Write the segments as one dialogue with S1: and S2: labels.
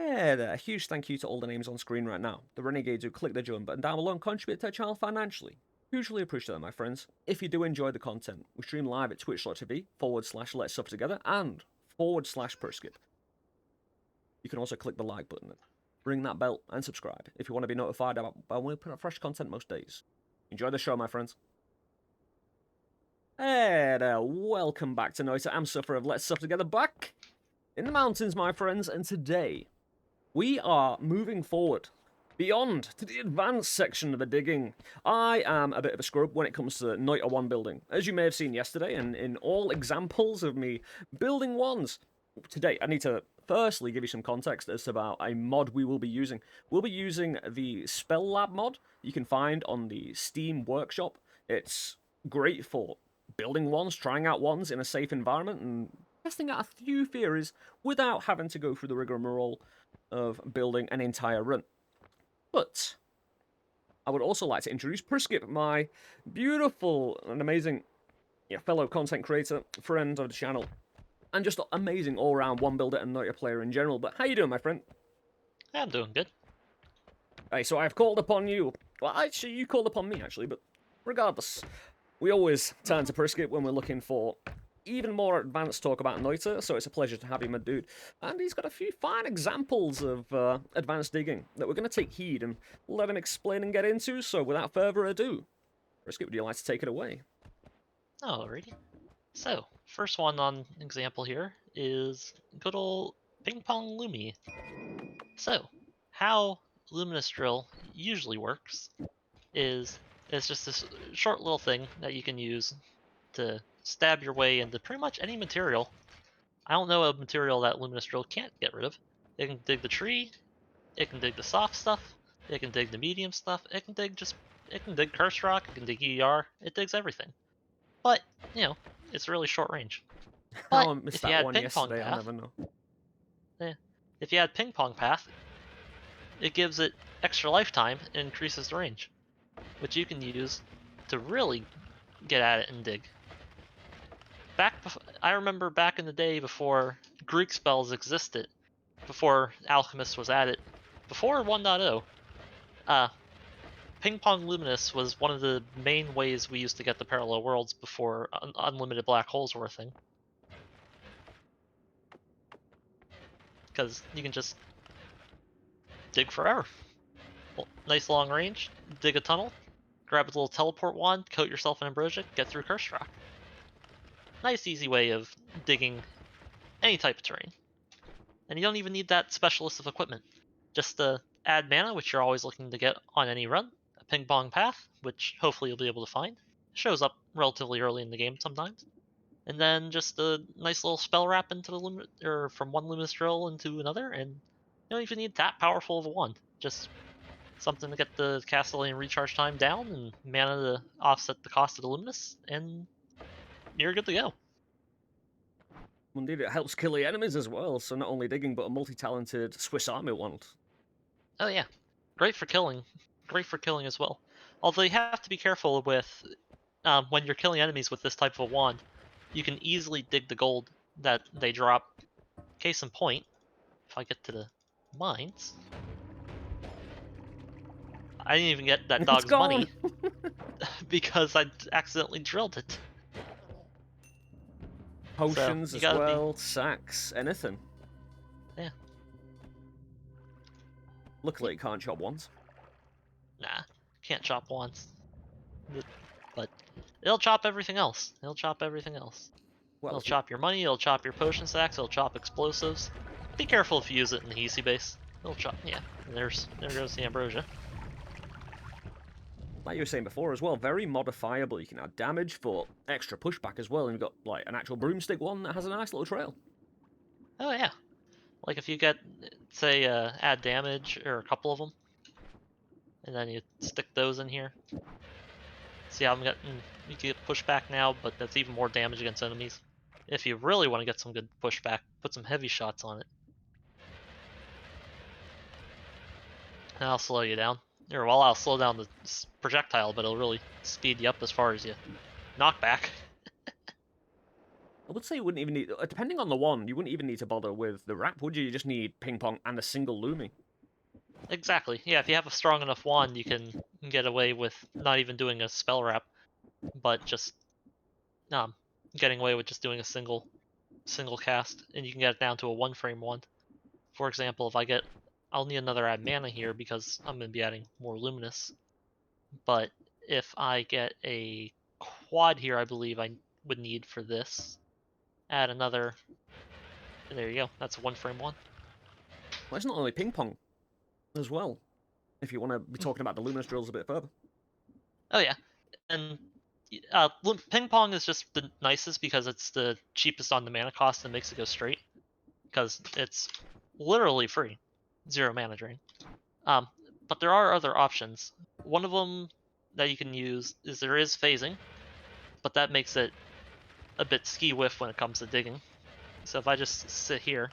S1: Hey there, a huge thank you to all the names on screen right now. The renegades who click the join button down below and contribute to the channel financially. Hugely appreciate that, my friends. If you do enjoy the content, we stream live at twitch.tv/Let's Suffer Together and /Priskip. You can also click the like button, ring that bell, and subscribe if you want to be notified about when we put out fresh content most days. Enjoy the show, my friends. Hey there, welcome back to Noita. I'm Suffer of Let's Suffer Together, back in the mountains, my friends, and today we are moving forward beyond to the advanced section of the digging. I am a bit of a scrub when it comes to Noita 1 building, as you may have seen yesterday, and in all examples of me building ones. Today, I need to firstly give you some context as to about a mod we will be using. We'll be using the Spell Lab mod you can find on the Steam Workshop. It's great for building ones, trying out ones in a safe environment, and testing out a few theories without having to go through the rigmarole of building an entire run. But I would also like to introduce Priskip, my beautiful and amazing fellow content creator, friend of the channel, and just amazing all-round one builder and Noita player in general. But how you doing, my friend?
S2: Yeah, I'm doing good.
S1: Hey, so I've called upon you. Well, actually, you called upon me, actually, but regardless, we always turn to Priskip when we're looking for even more advanced talk about Noita, so it's a pleasure to have him, my dude. And he's got a few fine examples of advanced digging that we're going to take heed and let him explain and get into, so without further ado, Priskip, would you like to take it away?
S2: Alrighty. So, first one on example here is good old Ping Pong Lumi. So, how Luminous Drill usually works is it's just this short little thing that you can use to stab your way into pretty much any material. I don't know a material that Luminous Drill can't get rid of. It can dig the tree, it can dig the soft stuff, it can dig the medium stuff, it can dig curse rock, it can dig ER, it digs everything. But, you know, it's really short range. But
S1: I missed
S2: if you
S1: that
S2: had
S1: one
S2: ping pong
S1: yesterday, I'll
S2: path,
S1: never know.
S2: eh, if you had ping pong path, it gives it extra lifetime and increases the range, which you can use to really get at it and dig. I remember back in the day before Greek spells existed, before Alchemist was added, before 1.0, Ping Pong Luminous was one of the main ways we used to get the parallel worlds before unlimited black holes were a thing. Because you can just dig forever. Well, nice long range, dig a tunnel, grab a little teleport wand, coat yourself in ambrosia, get through Curse Rock. Nice easy way of digging any type of terrain. And you don't even need that specialist of equipment. Just add mana, which you're always looking to get on any run, a ping pong path, which hopefully you'll be able to find. Shows up relatively early in the game sometimes. And then just a nice little spell wrap into the or from one luminous drill into another, and you don't even need that powerful of a wand. Just something to get the Castellan recharge time down and mana to offset the cost of the luminous, and you're good to go.
S1: Indeed, it helps kill the enemies as well, so not only digging, but a multi-talented Swiss Army wand.
S2: Oh yeah, great for killing. Great for killing as well. Although you have to be careful with when you're killing enemies with this type of a wand, you can easily dig the gold that they drop. Case in point, if I get to the mines, I didn't even get that
S1: It's
S2: dog's
S1: gone!
S2: money because I accidentally drilled it. So
S1: Potions
S2: you
S1: as
S2: gotta be,
S1: well, sacks, anything.
S2: yeah,
S1: Luckily, it can't chop wands.
S2: nah, can't chop once, but it'll chop everything else. It'll chop everything else.
S1: Well,
S2: It'll
S1: if you
S2: chop your money. It'll chop your potion stacks. It'll chop explosives. Be careful if you use it in the easy base. It'll chop. Yeah, and there goes the ambrosia.
S1: like you were saying before as well, very modifiable. You can add damage for extra pushback as well, and you've got like an actual broomstick one that has a nice little trail.
S2: Oh yeah, like if you get, say, add damage or a couple of them, and then you stick those in here. See how I'm getting? You can get pushback now, but that's even more damage against enemies. If you really want to get some good pushback, put some heavy shots on it. And I'll slow you down. Or well, I'll slow down the projectile, but it'll really speed you up as far as you knock back.
S1: I would say you wouldn't even need, depending on the one, you wouldn't even need to bother with the wrap, would you? You just need ping pong and a single Lumi.
S2: Exactly. Yeah, if you have a strong enough wand, you can get away with not even doing a spell wrap, but just um, getting away with just doing a single cast, and you can get it down to a 1-frame wand. For example, I'll need another add mana here because I'm going to be adding more luminous. But if I get a quad here, I believe I would need for this. Add another. And there you go. That's a 1-frame one.
S1: Well, it's not only ping pong as well, if you want to be talking about the luminous drills a bit further.
S2: Oh yeah, and ping pong is just the nicest because it's the cheapest on the mana cost and makes it go straight. Because it's literally free, 0 mana drain. But there are other options. One of them that you can use is there is phasing, but that makes it a bit ski-whiff when it comes to digging. So if I just sit here,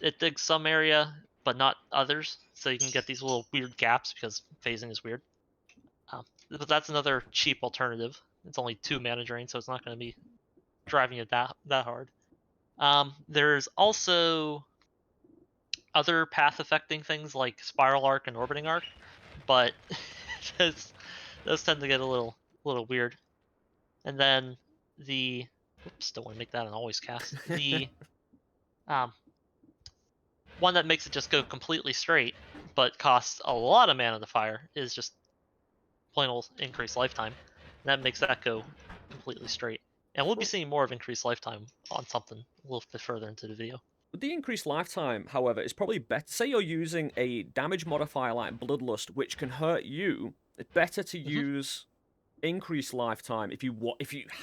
S2: it digs some area, but not others, so you can get these little weird gaps because phasing is weird. But that's another cheap alternative. It's only 2 mana drain, so it's not going to be driving you that hard. There's also other path affecting things like spiral arc and orbiting arc, but those tend to get a little weird. And then don't want to make that an always cast. The one that makes it just go completely straight, but costs a lot of mana to fire is just plain old increased lifetime. And that makes that go completely straight. And we'll be seeing more of increased lifetime on something a little bit further into the video.
S1: With the increased lifetime, however, is probably better. Say you're using a damage modifier like Bloodlust, which can hurt you. It's better to use increased lifetime if you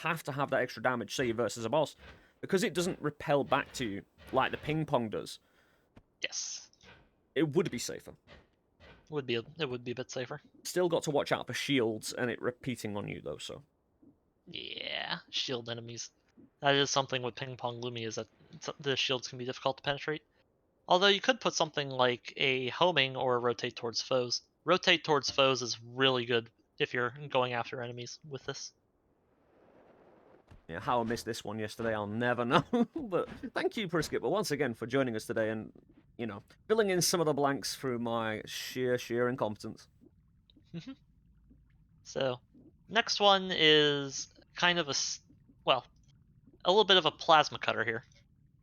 S1: have to have that extra damage, say versus a boss, because it doesn't repel back to you like the ping pong does.
S2: Yes,
S1: it would be safer.
S2: it would be a bit safer.
S1: Still got to watch out for shields and it repeating on you though. So
S2: yeah, shield enemies. That is something with ping pong Lumi is that the shields can be difficult to penetrate. Although you could put something like a homing or a rotate towards foes. Rotate towards foes is really good if you're going after enemies with this.
S1: yeah, how I missed this one yesterday, I'll never know. But thank you, Priskip, once again for joining us today and, filling in some of the blanks through my sheer incompetence.
S2: So, next one is kind of a little bit of a plasma cutter here.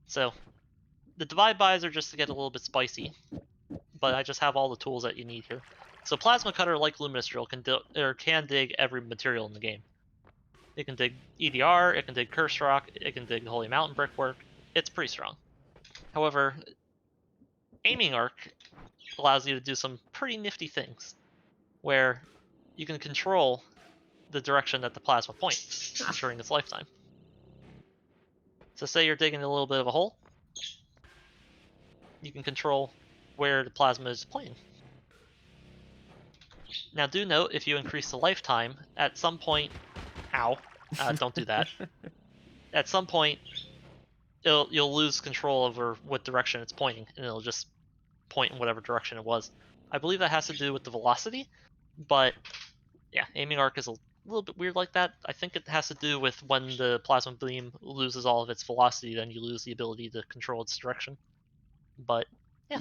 S2: So, the divide bys are just to get a little bit spicy, but I just have all the tools that you need here. So plasma cutter, like luminous drill, can dig every material in the game. It can dig EDR, it can dig curse rock, it can dig holy mountain brickwork. It's pretty strong. However, aiming arc allows you to do some pretty nifty things, where you can control the direction that the plasma points during its lifetime. So say you're digging a little bit of a hole, you can control where the plasma is pointing. Now do note, if you increase the lifetime, at some point, don't do that. At some point, you'll lose control over what direction it's pointing, and it'll just point in whatever direction it was. I believe that has to do with the velocity, but yeah, aiming arc is a little bit weird like that. I think it has to do with when the plasma beam loses all of its velocity, then you lose the ability to control its direction. But yeah,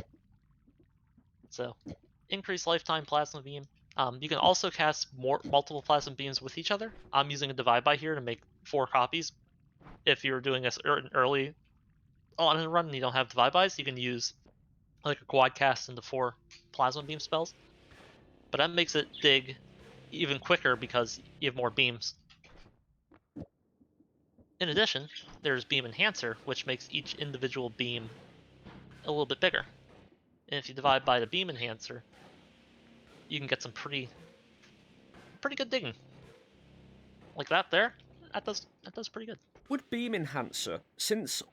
S2: so increased lifetime plasma beam. You can also cast multiple plasma beams with each other. I'm using a divide by here to make 4 copies. If you're doing this early on a run and you don't have divide bys, you can use like a quad cast into 4 plasma beam spells. But that makes it dig even quicker because you have more beams. In addition, there's beam enhancer, which makes each individual beam a little bit bigger. And if you divide by the beam enhancer, you can get some pretty good digging. Like that there, that does pretty good.
S1: Would beam enhancer, since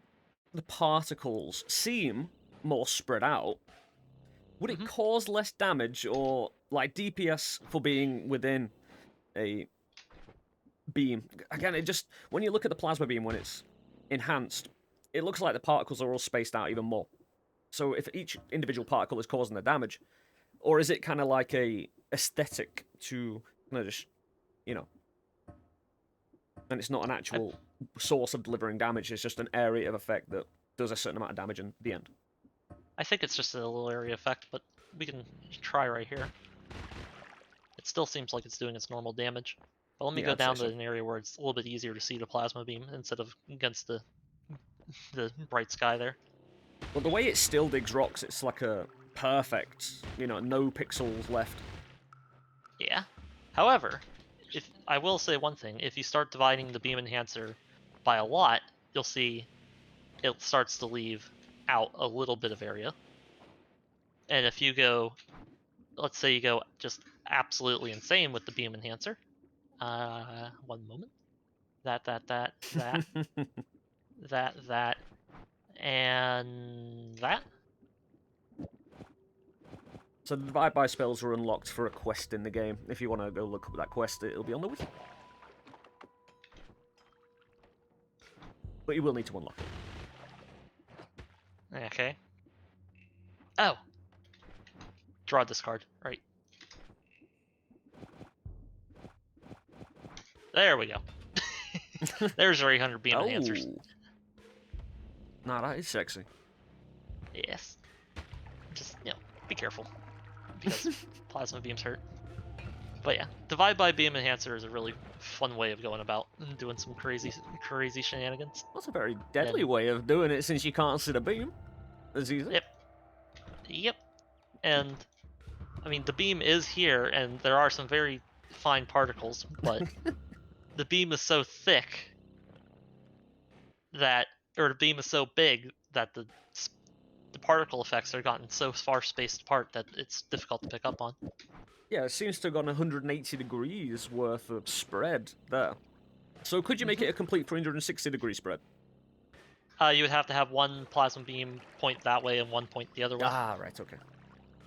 S1: the particles seem more spread out, would it cause less damage or like DPS for being within a beam? Again, it just, when you look at the plasma beam when it's enhanced, it looks like the particles are all spaced out even more. So if each individual particle is causing the damage, or is it kind of like a aesthetic to kind of just, and it's not an actual source of delivering damage. It's just an area of effect that does a certain amount of damage in the end.
S2: I think it's just a little area effect, but we can try right here. It still seems like it's doing its normal damage. But let me
S1: Yeah,
S2: go
S1: I'd say
S2: down to
S1: so.
S2: an area where it's a little bit easier to see the plasma beam instead of against the bright sky there.
S1: But the way it still digs rocks, it's like a perfect, no pixels left.
S2: Yeah. However, if I will say one thing, if you start dividing the beam enhancer by a lot, you'll see it starts to leave out a little bit of area. And if you go, let's say you go just absolutely insane with the beam enhancer. One moment. That, that, and that.
S1: So the divide by spells are unlocked for a quest in the game. If you want to go look up that quest, it'll be on the wiki. But you will need to unlock it.
S2: Okay. Oh. Draw this card. Right. There we go. There's your 800 beam enhancers.
S1: Nah, that is sexy.
S2: Yes. Just, be careful. Because plasma beams hurt. But yeah, divide by beam enhancer is a really fun way of going about and doing some crazy shenanigans.
S1: That's a very deadly way of doing it since you can't see the beam. As easy.
S2: Yep. And, I mean, the beam is here, and there are some very fine particles, but the beam is so thick that, or the beam is so big that the particle effects are gotten so far spaced apart that it's difficult to pick up on.
S1: Yeah, it seems to have gone 180 degrees worth of spread there. So could you make it a complete 360 degree spread?
S2: You would have to have one plasma beam point that way and one point the other way.
S1: Ah, right, okay.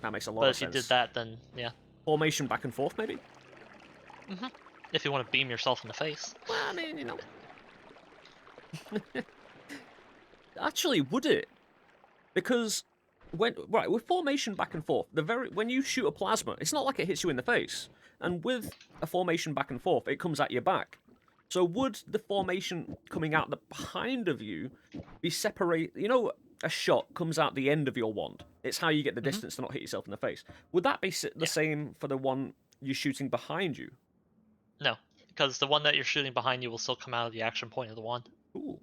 S1: That makes a lot
S2: But
S1: of sense.
S2: if you did that, then yeah.
S1: Formation back and forth, maybe?
S2: If you want to beam yourself in the face.
S1: Well, I mean, Actually, would it? Because with formation back and forth, when you shoot a plasma, it's not like it hits you in the face. And with a formation back and forth, it comes at your back. So would the formation coming out the behind of you be separate? A shot comes out the end of your wand. It's how you get the distance to not hit yourself in the face. Would that be the same for the one you're shooting behind you?
S2: No, because the one that you're shooting behind you will still come out of the action point of the wand.
S1: Ooh.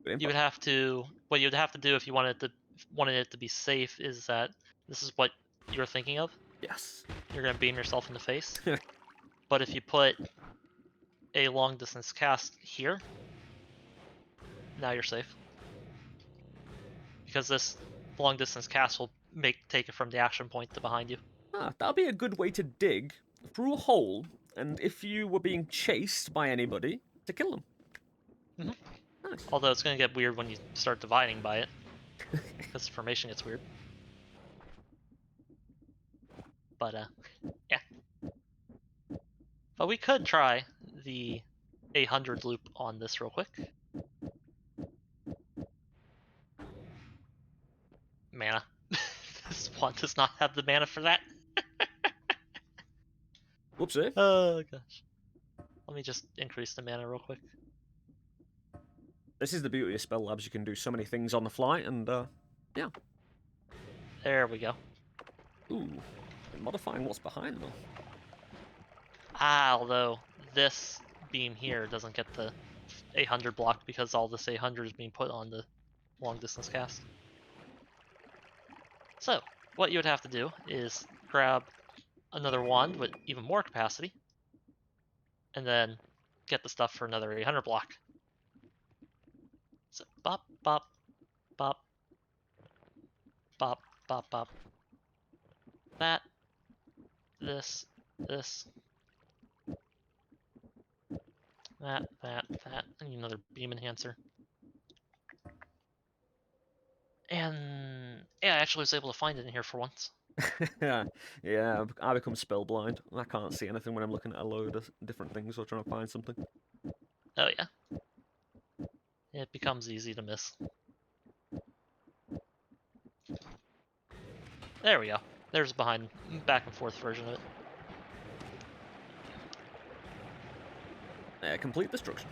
S2: You would have to. What you would have to do if you wanted it to be safe is that this is what you're thinking of.
S1: Yes.
S2: You're gonna beam yourself in the face. But if you put a long distance cast here, now you're safe. Because this long distance cast will take it from the action point to behind you.
S1: That'd be a good way to dig through a hole, and if you were being chased by anybody, to kill them. Nice.
S2: Although it's going to get weird when you start dividing by it. Because the formation gets weird. But, yeah. But we could try the 800 loop on this real quick. Mana. This one does not have the mana for that.
S1: Whoopsie.
S2: Oh, gosh. Let me just increase the mana real quick.
S1: This is the beauty of spell labs. You can do so many things on the fly, and, yeah.
S2: There we go.
S1: Ooh. Modifying what's behind, though.
S2: Although this beam here doesn't get the 800 block because all this 800 is being put on the long distance cast. So, what you would have to do is grab another wand with even more capacity, and then get the stuff for another 800 block. So, bop, bop, bop, bop, bop, bop. That, this, that, I need another beam enhancer. And yeah, I actually was able to find it in here for once.
S1: Yeah, I become spellblind. I can't see anything when I'm looking at a load of different things or trying to find something.
S2: Oh yeah. It becomes easy to miss. There we go. There's behind back and forth version of it.
S1: Complete destruction.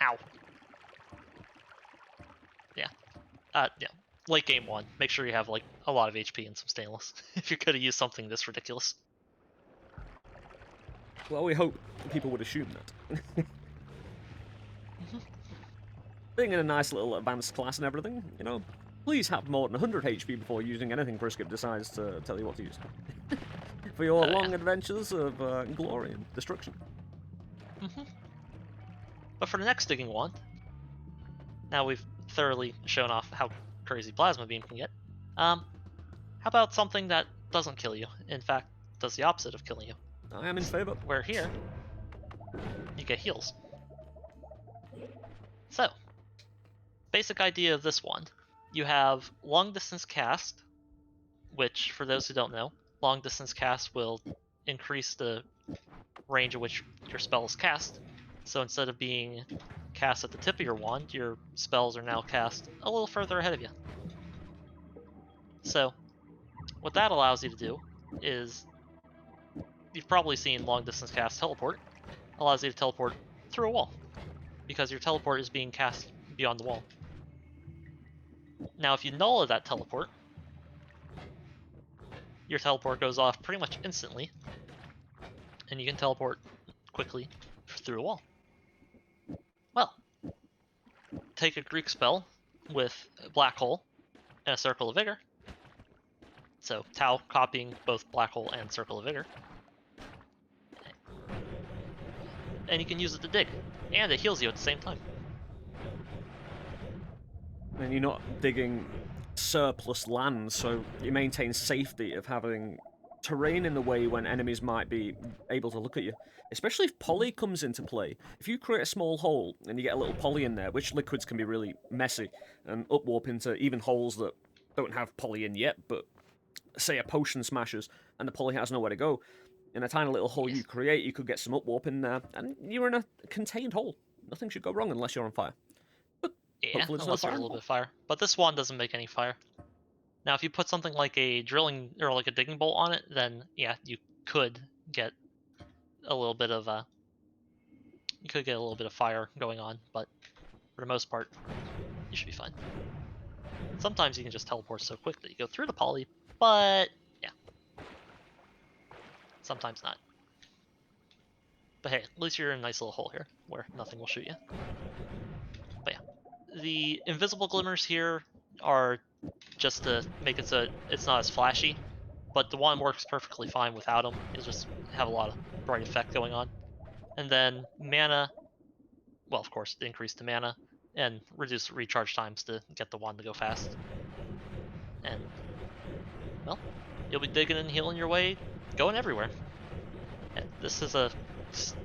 S2: Ow. Yeah, late game 1. Make sure you have like a lot of HP and some stainless if you're gonna use something this ridiculous.
S1: Well, we hope people would assume that. Being in a nice little advanced class and everything, you know, please have more than 100 HP before using anything Priskip decides to tell you what to use. For your long adventures of glory and destruction.
S2: But for the next digging wand, now we've thoroughly shown off how crazy plasma beam can get. How about something that doesn't kill you? In fact, does the opposite of killing you.
S1: I am in favor.
S2: Where here, you get heals. So, basic idea of this one, you have long distance cast, which for those who don't know, long distance cast will increase the range at which your spell is cast. So instead of being cast at the tip of your wand, your spells are now cast a little further ahead of you. So what that allows you to do is, you've probably seen long distance cast teleport, allows you to teleport through a wall because your teleport is being cast beyond the wall. Now if you null that teleport, your teleport goes off pretty much instantly and you can teleport quickly through a wall. Well, take a Greek spell with a black hole and a circle of vigor. So Tau copying both black hole and circle of vigor. And you can use it to dig. And it heals you at the same time.
S1: And you're not digging surplus land, so you maintain safety of having terrain in the way when enemies might be able to look at you. Especially if poly comes into play. If you create a small hole and you get a little poly in there, which liquids can be really messy and upwarp into even holes that don't have poly in yet, but say a potion smashes and the poly has nowhere to go, in a tiny little hole you create, you could get some upwarp in there, and you're in a contained hole. Nothing should go wrong unless you're on fire. But
S2: yeah, unless there's a little bit of fire. But this wand doesn't make any fire. Now, if you put something like a drilling or like a digging bolt on it, then yeah, you could get a little bit of fire going on. But for the most part, you should be fine. Sometimes you can just teleport so quick that you go through the poly, but yeah, sometimes not. But hey, at least you're in a nice little hole here where nothing will shoot you. But yeah, the invisible glimmers here are just to make it so it's not as flashy, but the wand works perfectly fine without them. You just have a lot of bright effect going on. And then mana, well, of course, the increase to mana, and reduce recharge times to get the wand to go fast. And, well, you'll be digging and healing your way, going everywhere. And this is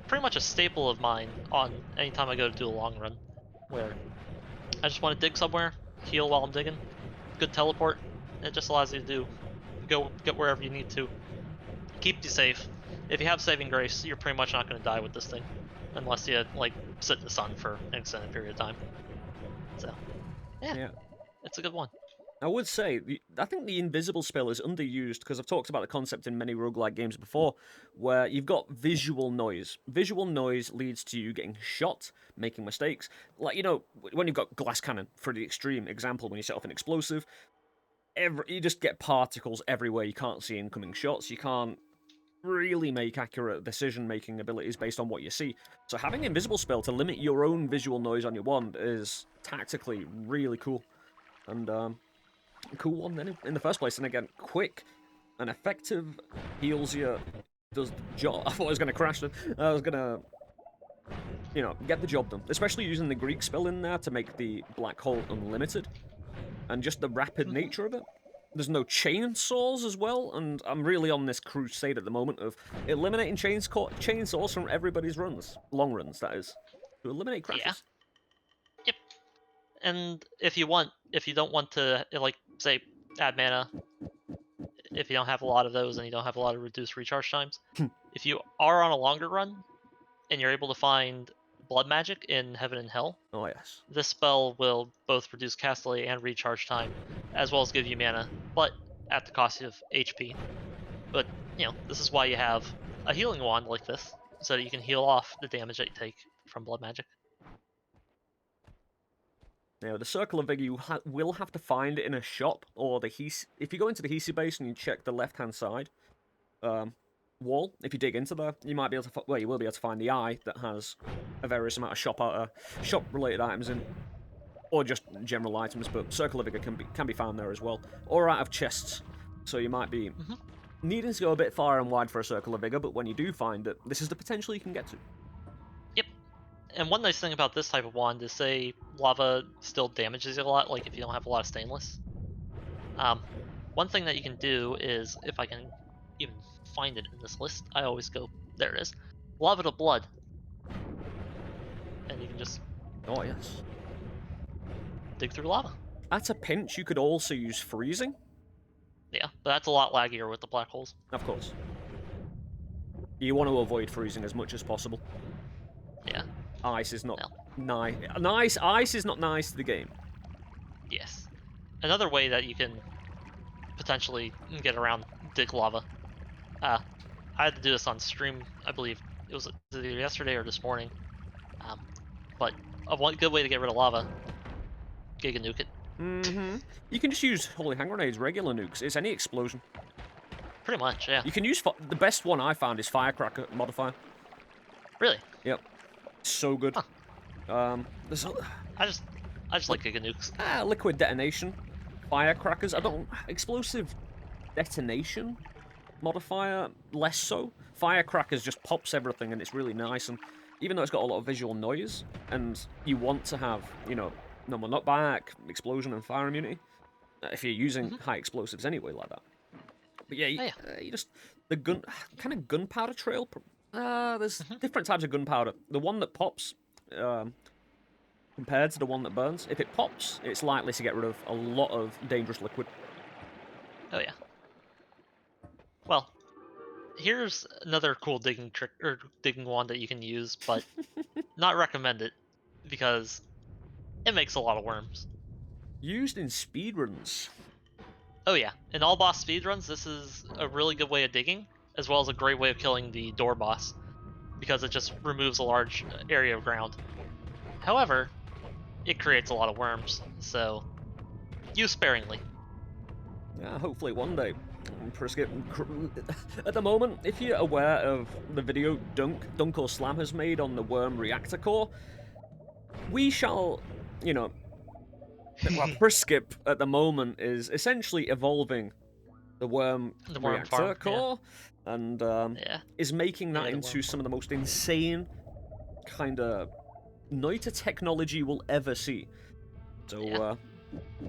S2: pretty much a staple of mine on anytime I go to do a long run, where I just want to dig somewhere, heal while I'm digging, good teleport. It just allows you to go get wherever you need to. Keep you safe. If you have saving grace, you're pretty much not going to die with this thing, unless you like sit in the sun for an extended period of time. So, yeah. It's a good one.
S1: I would say, I think the invisible spell is underused because I've talked about the concept in many roguelike games before, where you've got visual noise. Visual noise leads to you getting shot, making mistakes. Like, you know, when you've got glass cannon, for the extreme example, when you set off an explosive, you just get particles everywhere. You can't see incoming shots. You can't really make accurate decision-making abilities based on what you see. So having an invisible spell to limit your own visual noise on your wand is tactically really cool. And, cool one in the first place, and again, quick and effective, heals you, does the job. I thought I was going to crash them. I was going to, you know, get the job done. Especially using the Greek spell in there to make the black hole unlimited, and just the rapid nature of it. There's no chainsaws as well, and I'm really on this crusade at the moment of eliminating chainsaws from everybody's runs. Long runs, that is. To eliminate crashes.
S2: Yeah. Yep. And if you don't want to, like, say, add mana, if you don't have a lot of those and you don't have a lot of reduced recharge times, if you are on a longer run and you're able to find blood magic in Heaven and Hell,
S1: oh yes,
S2: this spell will both reduce cast delay and recharge time, as well as give you mana, but at the cost of HP. But, you know, this is why you have a healing wand like this, so that you can heal off the damage that you take from blood magic.
S1: Now, the Circle of Vigor, you will have to find it in a shop, or the if you go into the Hisi base and you check the left-hand side wall, if you dig into there, you might be able to, well, you will be able to find the eye that has a various amount of shop-related items in, or just general items, but Circle of Vigor can be found there as well, or out of chests, so you might be needing to go a bit far and wide for a Circle of Vigor, but when you do find it, this is the potential you can get to.
S2: Yep. And one nice thing about this type of wand is, say, lava still damages you a lot, like if you don't have a lot of stainless. One thing that you can do is, if I can even find it in this list, I always go, there it is, lava to blood. And you can just
S1: Oh, yes.
S2: dig through lava.
S1: At a pinch, you could also use freezing.
S2: Yeah, but that's a lot laggier with the black holes.
S1: Of course. You want to avoid freezing as much as possible.
S2: Yeah.
S1: Ice is not
S2: No.
S1: nice. Ice is not nice to the game.
S2: Yes. Another way that you can potentially get around dig lava. I had to do this on stream, I believe. It was either yesterday or this morning. But one good way to get rid of lava, Giga Nuke it.
S1: You can just use Holy Hand Grenades, regular nukes. It's any explosion.
S2: Pretty much, yeah.
S1: You can use... the best one I found is Firecracker modifier.
S2: Really?
S1: Yep. So good.
S2: Huh.
S1: There's
S2: I just like Giga Nukes.
S1: liquid detonation. Firecrackers. I don't... Explosive detonation modifier, less so. Firecrackers just pops everything and it's really nice, and even though it's got a lot of visual noise and you want to have, you know, normal knockback, explosion and fire immunity, if you're using high explosives anyway like that. But yeah, you just, the gunpowder trail, there's different types of gunpowder. The one that pops compared to the one that burns, if it pops, it's likely to get rid of a lot of dangerous liquid.
S2: Oh yeah. Well, here's another cool digging trick or digging wand that you can use, but not recommend it because it makes a lot of worms.
S1: Used in speedruns.
S2: Oh yeah, in all boss speedruns, this is a really good way of digging, as well as a great way of killing the door boss, because it just removes a large area of ground. However, it creates a lot of worms, so use sparingly.
S1: Yeah, hopefully one day. Priskip, at the moment, if you're aware of the video Dunk or Slam has made on the worm reactor core, we shall, you know, well, Priskip at the moment is essentially evolving the worm reactor
S2: farm,
S1: core, and is making that into some of the most insane kind of Noita technology we'll ever see. So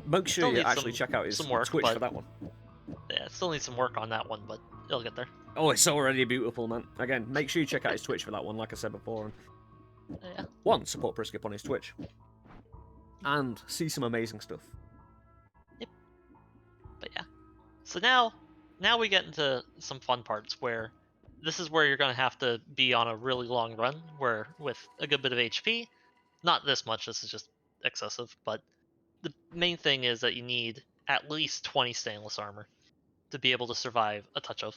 S1: make sure you actually check out his Twitch for that one.
S2: Yeah, it still needs some work on that one, but it'll get there.
S1: Oh, it's already beautiful, man. Again, make sure you check out his Twitch for that one, like I said before.
S2: Yeah.
S1: One, support Priskip on his Twitch. And see some amazing stuff.
S2: Yep. But yeah. So now we get into some fun parts where this is where you're going to have to be on a really long run, where with a good bit of HP, not this much, this is just excessive, but the main thing is that you need at least 20 stainless armor to be able to survive a touch of.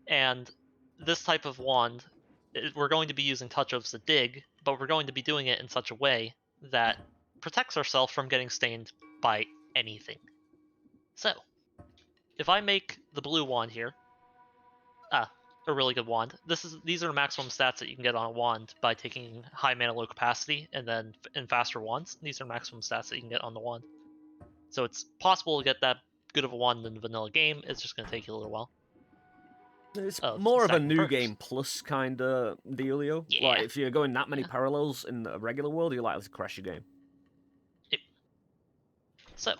S2: And this type of wand, we're going to be using touch ofs to dig, but we're going to be doing it in such a way that protects ourselves from getting stained by anything. So, if I make the blue wand here, a really good wand. These are maximum stats that you can get on a wand by taking high mana low capacity and then in faster wands. These are maximum stats that you can get on the wand. So it's possible to get that good of a wand in the vanilla game. It's just going to take you a little while.
S1: It's more of a new game plus kind of dealio.
S2: Yeah.
S1: Like, if you're going that many parallels in the regular world, you're likely to crash your game.
S2: Yep. So,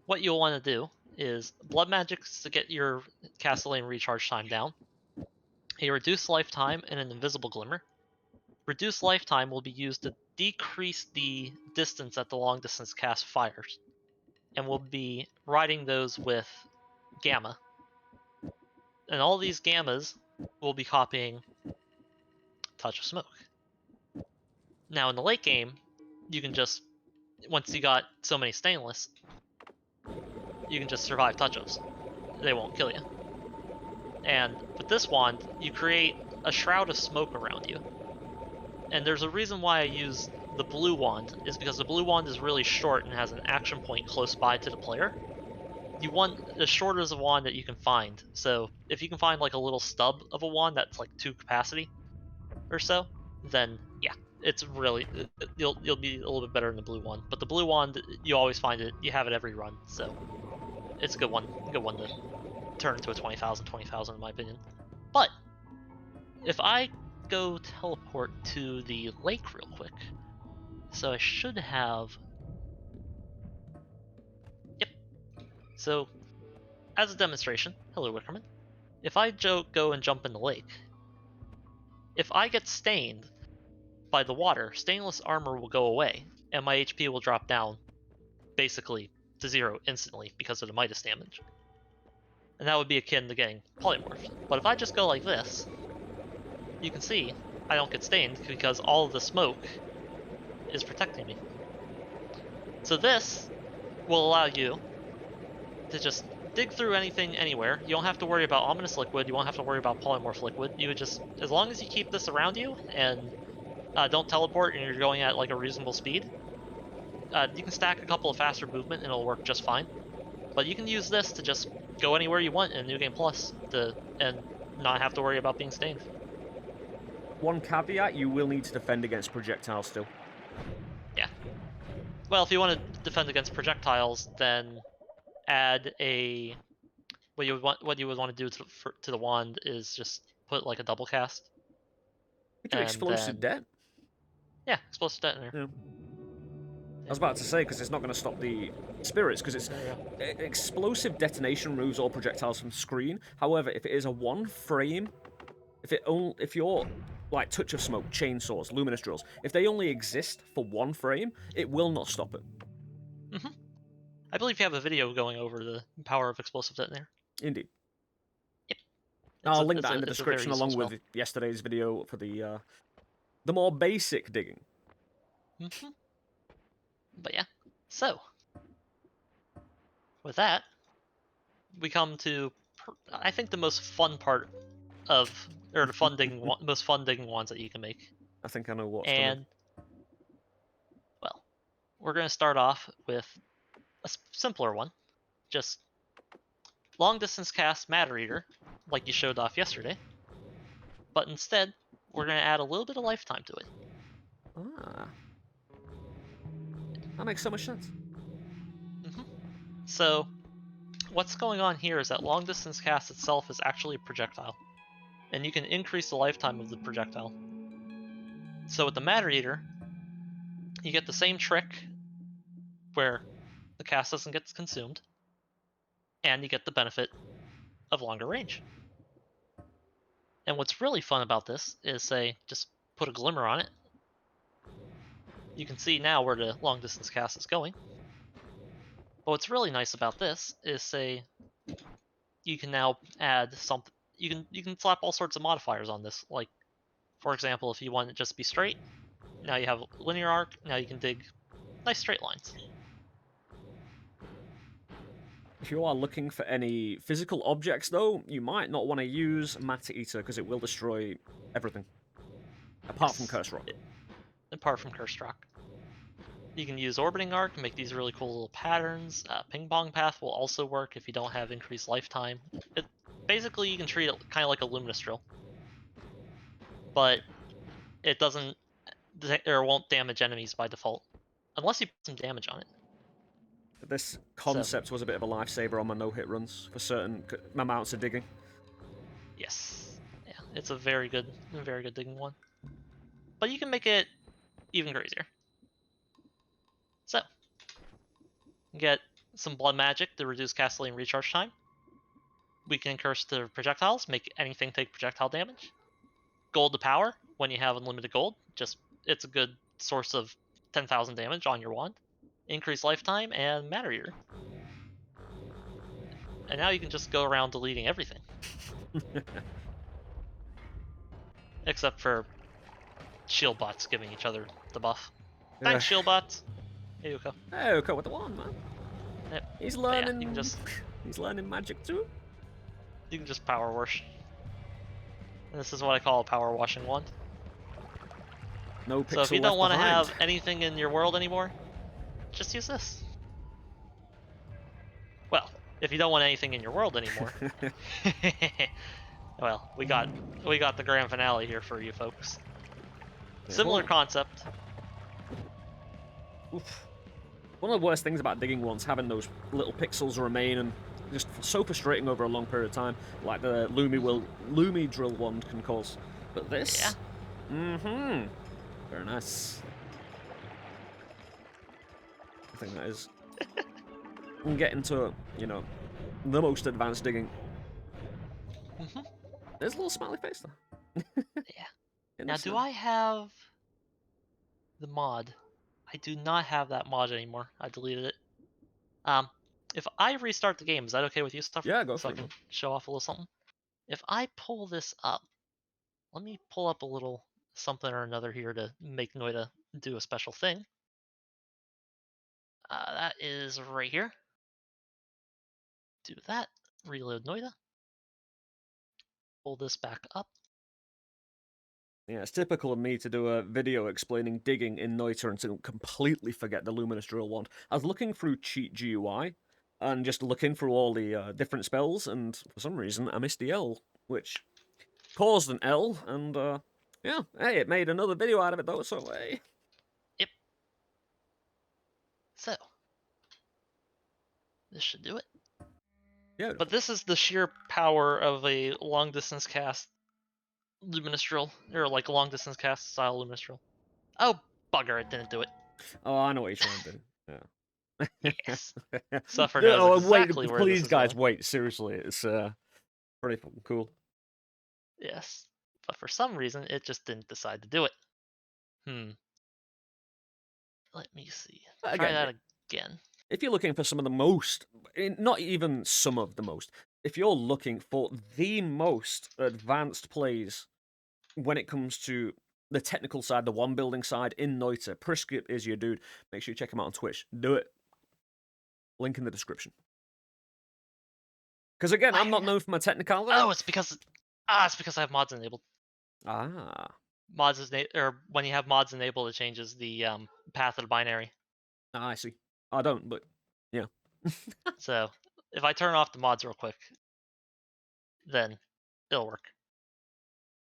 S2: what you'll want to do is blood magics to get your Castellane recharge time down. A reduced lifetime and an invisible glimmer. Reduced lifetime will be used to decrease the distance that the long distance cast fires, and we'll be riding those with gamma. And all these gammas will be copying Touch of Smoke. Now in the late game, you can just, once you got so many stainless, you can just survive touch ofs. They won't kill you. And with this wand, you create a shroud of smoke around you. And there's a reason why I use the blue wand is because the blue wand is really short and has an action point close by to the player. You want as short as a wand that you can find. So if you can find like a little stub of a wand that's like 2 capacity or so, then yeah, it's really you'll be a little bit better in the blue wand. But the blue wand, you always find it, you have it every run, so it's a good one to turn into a 20,000 in my opinion. But if I go teleport to the lake real quick, so I should have. Yep. So as a demonstration, hello Wickerman. If I go and jump in the lake, if I get stained by the water, stainless armor will go away, and my HP will drop down basically to 0 instantly because of the Midas damage. And that would be akin to getting polymorphed. But if I just go like this, you can see I don't get stained because all of the smoke is protecting me. So this will allow you to just dig through anything anywhere. You don't have to worry about ominous liquid, you won't have to worry about polymorph liquid. You would just, as long as you keep this around you and don't teleport and you're going at like a reasonable speed, you can stack a couple of faster movement and it'll work just fine. But you can use this to just go anywhere you want in New Game Plus and not have to worry about being stained.
S1: One caveat, you will need to defend against projectiles still.
S2: Yeah. Well, if you want to defend against projectiles, then add a... What you would want to do to the wand is just put like a double cast.
S1: We do explosive debt.
S2: Yeah, explosive detonator.
S1: Yeah. I was about to say, because it's not going to stop the spirits, because it's explosive detonation removes all projectiles from screen. However, if it is a one frame, if your like touch of smoke, chainsaws, luminous drills, if they only exist for one frame, it will not stop it.
S2: Mm-hmm. I believe you have a video going over the power of explosive detonator.
S1: Indeed.
S2: Yep.
S1: I'll link that in the description along with yesterday's video for the more basic digging.
S2: Mm-hmm. But yeah, so with that, we come to I think the most fun part of, or the most fun digging wands that you can make.
S1: I think I know what's
S2: coming. Well, we're gonna start off with a simpler one, just long distance cast Matter Eater, like you showed off yesterday. But instead, we're gonna add a little bit of lifetime to it.
S1: Ah. That makes so much sense.
S2: Mm-hmm. So, what's going on here is that long distance cast itself is actually a projectile, and you can increase the lifetime of the projectile. So with the Matter Eater, you get the same trick where the cast doesn't get consumed, and you get the benefit of longer range. And what's really fun about this is, say, just put a glimmer on it. You can see now where the long distance cast is going. But what's really nice about this is, say, you can now add something. You can slap all sorts of modifiers on this. Like, for example, if you want it just to be straight, now you have linear arc. Now you can dig nice straight lines.
S1: If you are looking for any physical objects, though, you might not want to use Matter Eater because it will destroy everything, apart from Curse Rock.
S2: Apart from Curse Rock. You can use Orbiting Arc to make these really cool little patterns. Ping Pong Path will also work if you don't have increased lifetime. Basically, you can treat it kind of like a Luminous Drill. But it doesn't, or won't damage enemies by default. Unless you put some damage on it.
S1: This concept was a bit of a lifesaver on my no-hit runs for certain amounts of digging.
S2: Yes. Yeah, it's a very good digging one. But you can make it even crazier. So, get some blood magic to reduce Castellane recharge time. We can curse the projectiles, make anything take projectile damage. Gold to power, when you have unlimited gold, it's a good source of 10,000 damage on your wand. Increase lifetime, and Matter Eater. And now you can just go around deleting everything. Except for shield bots giving each other the buff. Thanks, shield bots. Hey, Uko.
S1: Hey, Uko with the wand, man. Yep. He's learning. Yeah, he's learning magic too.
S2: You can just power wash. And this is what I call a power washing wand.
S1: No
S2: So if
S1: pixel
S2: you don't
S1: left
S2: want to
S1: behind.
S2: have anything in your world anymore, just use this. Well, if you don't want anything in your world anymore, well, we got the grand finale here for you folks.
S1: Yeah,
S2: Similar concept.
S1: Oof. One of the worst things about digging ones, having those little pixels remain and just so frustrating over a long period of time, like the Lumi drill wand can cause. But this, very nice. I think that is. We can get into, you know, the most advanced digging. There's a little smiley face there.
S2: Yeah. Now, do
S1: Innocent.
S2: I have the mod? I do not have that mod anymore. I deleted it. If I restart the game, is that okay with you, Stuffer?
S1: Yeah, go
S2: So
S1: for
S2: I
S1: it,
S2: can
S1: man.
S2: show off a little something. If I pull this up, let me pull up a little something or another here to make Noita do a special thing. That is right here. Do that. Reload Noita. Pull this back up.
S1: Yeah, it's typical of me to do a video explaining digging in Noita and to completely forget the Luminous Drill Wand. I was looking through cheat GUI and just looking through all the different spells, and for some reason I missed the L, which caused an L, and yeah, hey, it made another video out of it though, so hey.
S2: Yep. So, this should do it.
S1: Yeah.
S2: But this is the sheer power of a long distance cast luminous drill, or like long distance cast style luminous drill. Oh, bugger, it didn't do it.
S1: Oh, I know what you're trying to do. Yeah.
S2: Yes. Suffer knows
S1: Oh, wait,
S2: exactly where this
S1: please,
S2: is
S1: guys,
S2: going.
S1: wait. Seriously, it's pretty fucking cool.
S2: Yes. But for some reason, it just didn't decide to do it. Let me see.
S1: But
S2: Try
S1: again,
S2: that again.
S1: if you're looking for some of the most, not even some of the most, if you're looking for the most advanced plays when it comes to the technical side, the one building side in Noita, Priskip is your dude. Make sure you check him out on Twitch. Do it. Link in the description. Because again, I'm not known for my technicality.
S2: Oh, it's because I have mods enabled.
S1: Ah.
S2: Mods is or when you have mods enabled, it changes the path of the binary.
S1: I see. I don't, but yeah.
S2: So if I turn off the mods real quick, then it'll work.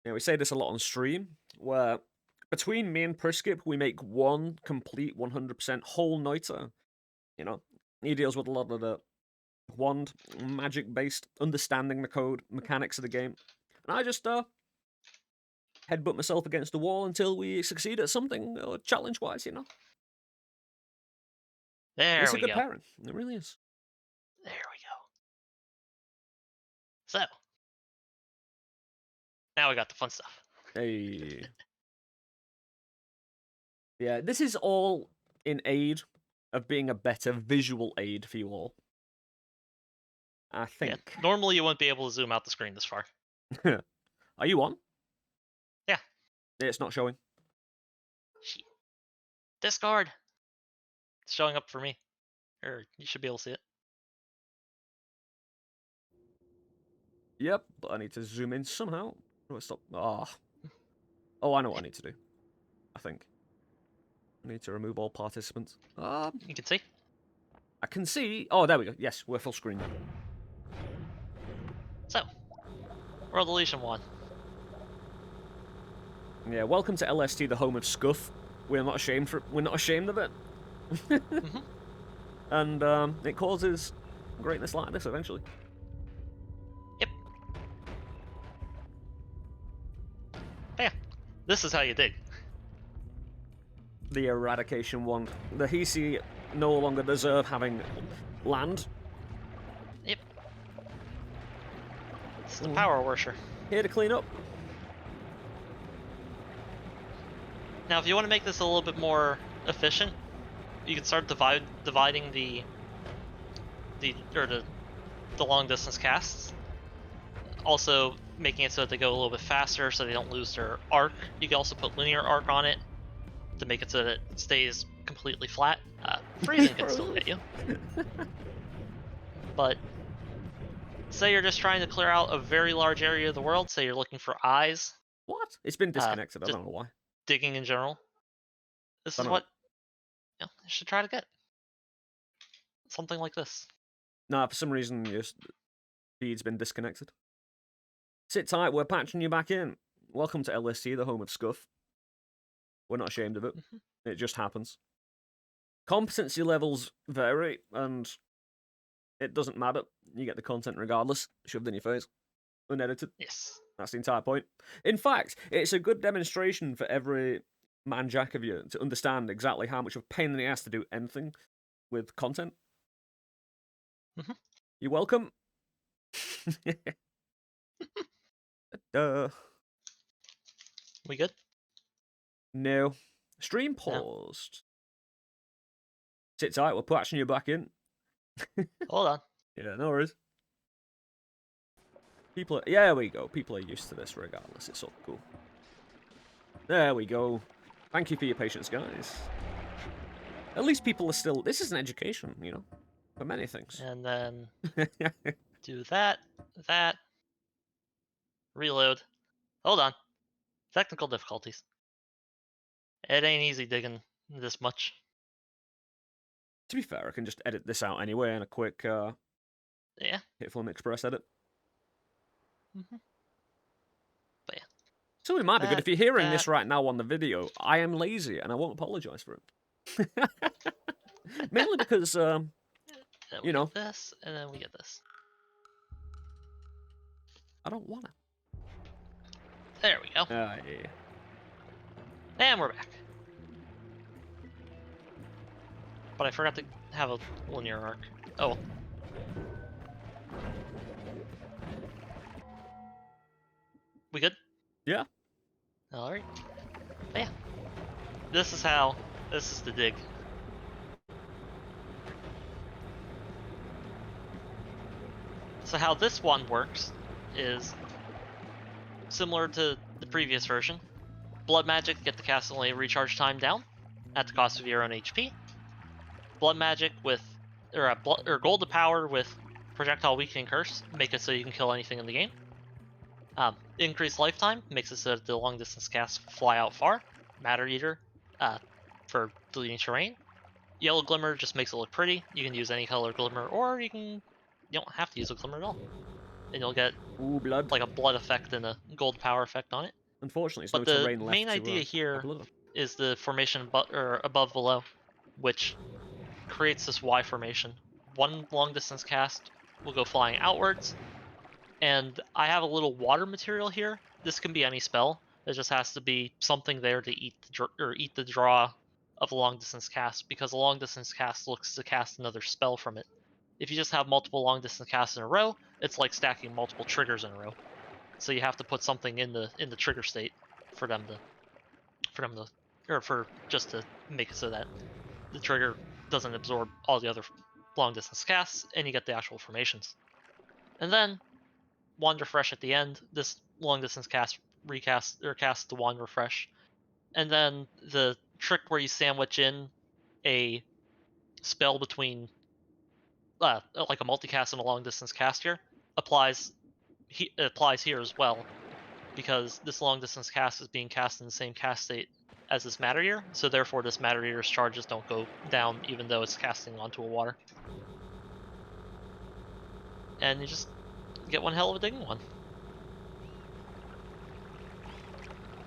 S1: Yeah, we say this a lot on stream, where between me and Priskip, we make one complete 100% whole Noita. You know, he deals with a lot of the wand, magic-based, understanding the code, mechanics of the game. And I just headbutt myself against the wall until we succeed at something, challenge-wise, you know?
S2: There
S1: It's a
S2: we
S1: good
S2: go.
S1: pairing. It really is.
S2: There we go. So now we got the fun stuff.
S1: Hey. Yeah, this is all in aid of being a better visual aid for you all. I think.
S2: Yeah, normally you wouldn't be able to zoom out the screen this far.
S1: Are you on?
S2: Yeah.
S1: It's not showing.
S2: Discord. It's showing up for me. Or you should be able to see it.
S1: Yep, but I need to zoom in somehow. Oh, stop. Oh, I know what I need to do. I think. I need to remove all participants.
S2: You can see.
S1: I can see. Oh, there we go. Yes, we're full screen now.
S2: So, World Deletion 1.
S1: Yeah, welcome to LST, the home of scuff. We're not ashamed of it. And it causes greatness like this eventually.
S2: Yep. Yeah. This is how you dig.
S1: The eradication wand. The Hisi no longer deserve having land.
S2: Yep. It's the power worshiper.
S1: Here to clean up.
S2: Now, if you want to make this a little bit more efficient, you can start dividing the long distance casts. Also, making it so that they go a little bit faster, so they don't lose their arc. You can also put linear arc on it to make it so that it stays completely flat. Freezing can still get you. But say you're just trying to clear out a very large area of the world. Say you're looking for eyes.
S1: What? It's been disconnected. I don't know why.
S2: Digging in general. This
S1: I
S2: is
S1: don't
S2: what you should try to get. Something like this.
S1: Nah, for some reason your feed's been disconnected. Sit tight, we're patching you back in. Welcome to LST, the home of scuff. We're not ashamed of it. It just happens. Competency levels vary, and it doesn't matter. You get the content regardless, shoved in your face, unedited.
S2: Yes.
S1: That's the entire point. In fact, it's a good demonstration for every man jack of you to understand exactly how much of a pain in the ass to do anything with content. You're welcome.
S2: We good?
S1: No. Stream paused. Sit tight, we're patching you back in.
S2: Hold on.
S1: Yeah, no worries. People are, yeah, we go. People are used to this regardless. It's all cool. There we go. Thank you for your patience, guys. At least people are still... This is an education, you know, for many things.
S2: And then do that, that. Reload. Hold on. Technical difficulties. It ain't easy digging this much.
S1: To be fair, I can just edit this out anyway in a quick
S2: Yeah.
S1: Hitfilm Express edit.
S2: But yeah.
S1: So it might be good if you're hearing this right now on the video. I am lazy and I won't apologize for it. Mainly because,
S2: then we
S1: you know,
S2: get this, and then we get this.
S1: I don't wanna.
S2: There we go.
S1: Yeah.
S2: And we're back. But I forgot to have a linear arc. Oh well. We good?
S1: Yeah.
S2: Alright. But yeah. This is the dig. So how this one works is similar to the previous version. Blood magic, get the cast only recharge time down at the cost of your own HP. Blood magic with, or gold to power with projectile weakening curse, make it so you can kill anything in the game. Increased lifetime makes it so that the long distance casts fly out far. Matter Eater, for deleting terrain. Yellow glimmer just makes it look pretty. You can use any color glimmer, or you don't have to use a glimmer at all, and you'll get
S1: blood.
S2: like a blood effect and a gold power effect on it.
S1: Unfortunately, it's
S2: But
S1: no
S2: the
S1: terrain left
S2: main
S1: to,
S2: idea here
S1: blood.
S2: is the formation above below, which creates this Y formation. One long distance cast will go flying outwards, and I have a little water material here. This can be any spell. There just has to be something there to eat the draw of a long distance cast, because a long distance cast looks to cast another spell from it. If you just have multiple long distance casts in a row, it's like stacking multiple triggers in a row. So you have to put something in the trigger state for just to make it so that the trigger doesn't absorb all the other long distance casts, and you get the actual formations. And then wand refresh at the end. This long distance cast casts the wand refresh, and then the trick where you sandwich in a spell between like a multicast and a long distance cast here applies here as well, because this long distance cast is being cast in the same cast state as this Matter Eater, so therefore this Matter Eater's charges don't go down even though it's casting onto a water. And you just get one hell of a digging one.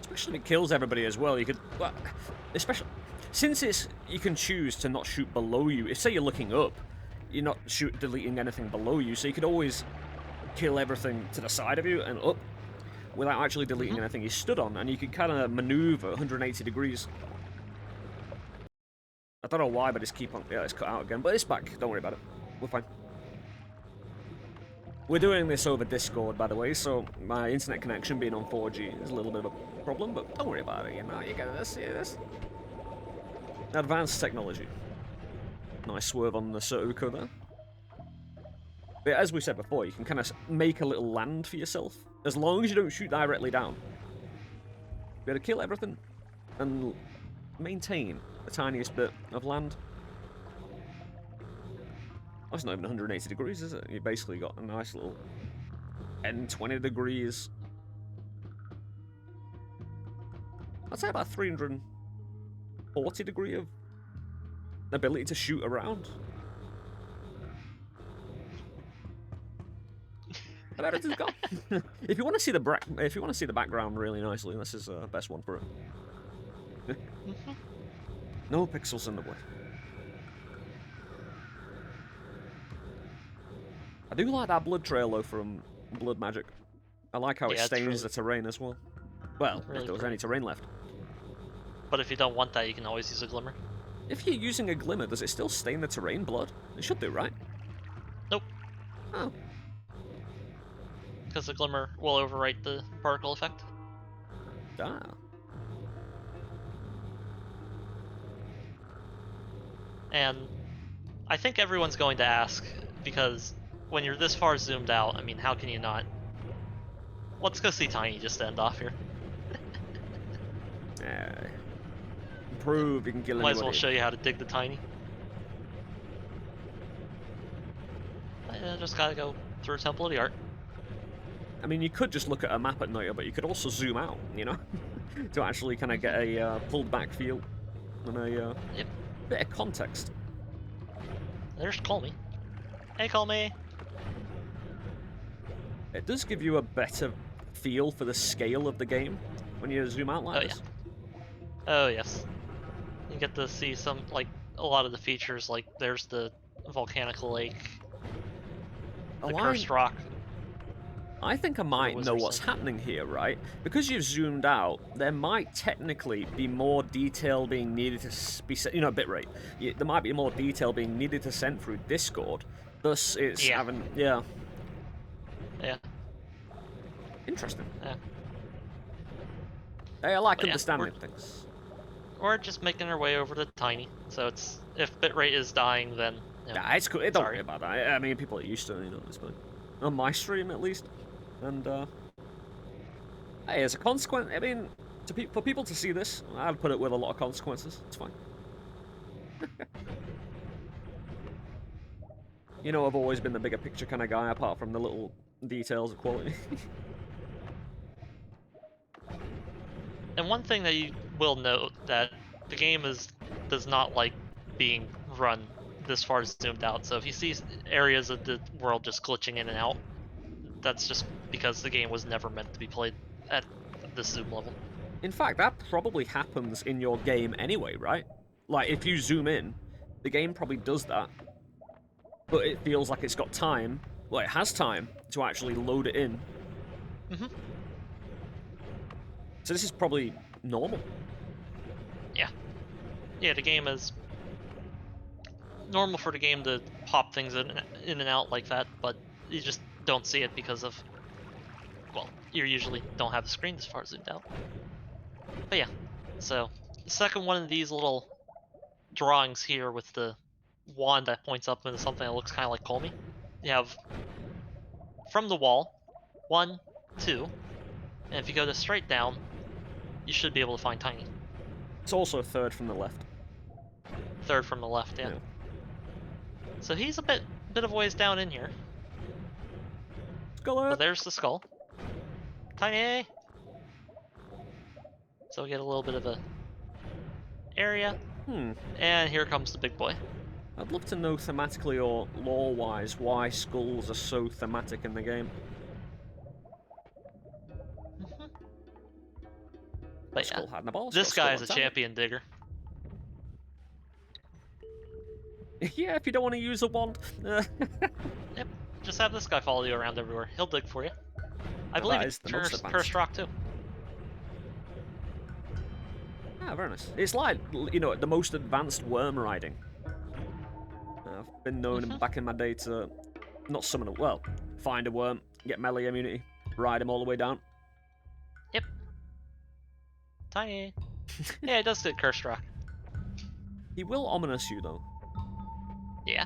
S1: Especially if it kills everybody as well. You could, well, especially since you can choose to not shoot below you. If say you're looking up, you're not deleting anything below you, so you could always kill everything to the side of you and up without actually deleting anything you stood on, and you can kind of maneuver 180 degrees. I don't know why, but it's it's cut out again, but it's back. Don't worry about it. We're fine. We're doing this over Discord, by the way, so my internet connection being on 4G is a little bit of a problem, but don't worry about it, you know, you get this, see this. Advanced technology. Nice swerve on the Suuko there. But as we said before, you can kind of make a little land for yourself, as long as you don't shoot directly down. You gotta kill everything, and maintain the tiniest bit of land. That's not even 180 degrees, is it? You basically got a nice little 20 degrees. I'd say about 300 40 degree of ability to shoot around. I bet it's gone. If you want to see the background really nicely, this is the best one for it. No pixels in the way. I do like that blood trail though from Blood Magic. I like how it stains the terrain as well. Well,
S2: really
S1: if there was any terrain left.
S2: But if you don't want that, you can always use a glimmer.
S1: If you're using a glimmer, does it still stain the terrain blood? It should do, right?
S2: Nope.
S1: Oh.
S2: Because the glimmer will overwrite the particle effect.
S1: Ah.
S2: And I think everyone's going to ask, because when you're this far zoomed out, I mean, how can you not? Let's go see Tiny just to end off here.
S1: Prove you can kill anybody.
S2: Might as well show you how to dig the Tiny. I just gotta go through Temple of the Art.
S1: I mean, you could just look at a map at Noita, but you could also zoom out, you know? To actually kind of get a pulled back feel and a bit of context.
S2: There's Call Me. Hey, Call Me!
S1: It does give you a better feel for the scale of the game when you zoom out like this.
S2: Oh, yes. You get to see some, like, a lot of the features, like, there's the volcanic lake, the cursed rock.
S1: I think I might know what's happening here, right? Because you've zoomed out, there might technically be more detail being needed to be sent, you know, bitrate. There might be more detail being needed to send through Discord. Thus, it's having, Yeah. Interesting.
S2: Yeah.
S1: Hey, I like understanding things.
S2: We're just making our way over to Tiny, so it's, if bitrate is dying, then... You know,
S1: yeah, it's cool. Don't worry about that. I mean, people are used to it, you know, it's fine. On my stream, at least. And, hey, as a consequence, I mean, for people to see this, I'd put it with a lot of consequences. It's fine. You know, I've always been the bigger picture kind of guy, apart from the little details of quality.
S2: And one thing that you will note, that the game does not like being run this far zoomed out. So if you see areas of the world just glitching in and out, that's just because the game was never meant to be played at this zoom level.
S1: In fact, that probably happens in your game anyway, right? Like, if you zoom in, the game probably does that. But it feels like it's got time. Well, it has time to actually load it in.
S2: Mm-hmm.
S1: So this is probably normal.
S2: Yeah. Yeah, the game is normal for the game to pop things in and out like that, but you just don't see it because of, well, you usually don't have the screen this far zoomed out. But yeah, so the second one of these little drawings here with the wand that points up into something that looks kind of like Call Me. You have from the wall, 1, 2, and if you go to straight down, you should be able to find Tiny.
S1: It's also a third from the left.
S2: Third from the left, yeah. So he's a bit of ways down in here.
S1: Skull.
S2: But there's the skull. Tiny! So we get a little bit of a area. And here comes the big boy.
S1: I'd love to know thematically or lore-wise why skulls are so thematic in the game.
S2: But
S1: skull had in the balls,
S2: this guy is a champion digger.
S1: Yeah, if you don't want to use a wand.
S2: Yep, just have this guy follow you around everywhere. He'll dig for you. I believe it's cursed rock too.
S1: Ah, very nice. It's like, you know, the most advanced worm riding. I've been known back in my day to not summon a, well, find a worm, get melee immunity, ride him all the way down.
S2: Yep. Tiny. Yeah, it does get cursed rock.
S1: He will ominous you though.
S2: Yeah.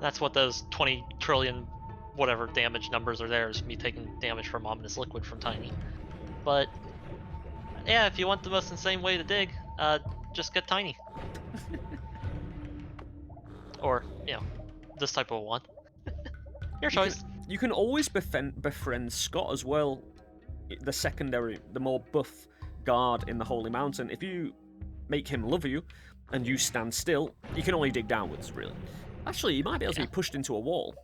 S2: That's what those 20 trillion whatever damage numbers are there, is me taking damage from ominous liquid from Tiny. But yeah, if you want the most insane way to dig, just get Tiny. Or, you know, this type of one. Your choice.
S1: You can always befriend Scott as well, the secondary, the more buff guard in the Holy Mountain. If you make him love you, and you stand still, you can only dig downwards, really. Actually, you might be able to be pushed into a wall,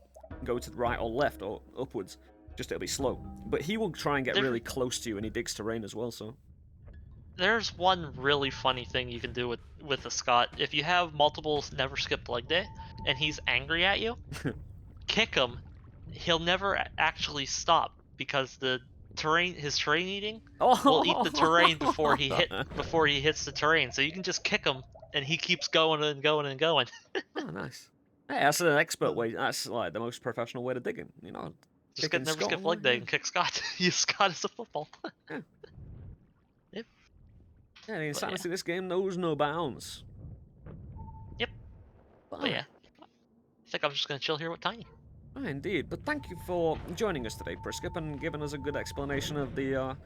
S1: go to the right or left or upwards, just it'll be slow. But he will try and get really close to you, and he digs terrain as well, so...
S2: There's one really funny thing you can do with the Scott. If you have multiple never skip leg day, and he's angry at you, kick him. He'll never actually stop because his terrain eating will eat the terrain before he hits the terrain. So you can just kick him, and he keeps going and going and going.
S1: Oh, nice. Hey, that's an expert way. That's like the most professional way to dig him. You know,
S2: Just get never skip leg day and kick Scott. Use Scott as a football.
S1: Yeah.
S2: Yep.
S1: Yeah, the insanity of this game knows no bounds.
S2: Yep. But yeah, I think I'm just gonna chill here with Tiny.
S1: Oh, indeed. But thank you for joining us today, Priskip, and giving us a good explanation of the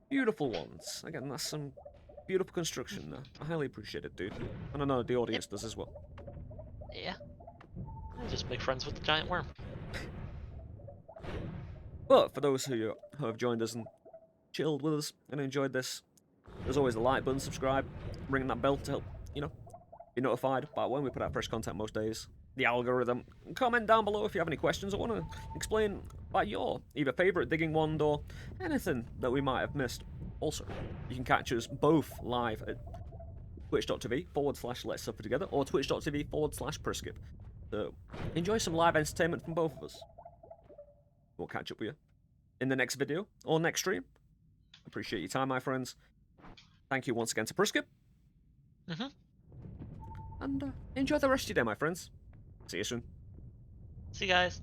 S1: beautiful ones. Again, that's some beautiful construction there. I highly appreciate it, dude. And I know the audience does as well.
S2: Yeah. Just make friends with the giant worm.
S1: But for those who have joined us and chilled with us and enjoyed this, there's always the like button, subscribe, ring that bell to help, you know, be notified about when we put out fresh content most days. The algorithm. Comment down below if you have any questions or want to explain about your either favourite digging wand or anything that we might have missed. Also, you can catch us both live at twitch.tv/Let's Suffer Together or twitch.tv/Priskip. So enjoy some live entertainment from both of us. We'll catch up with you in the next video or next stream. Appreciate your time, my friends. Thank you once again to Priskip. And enjoy the rest of your day, my friends. See you soon.
S2: See you guys.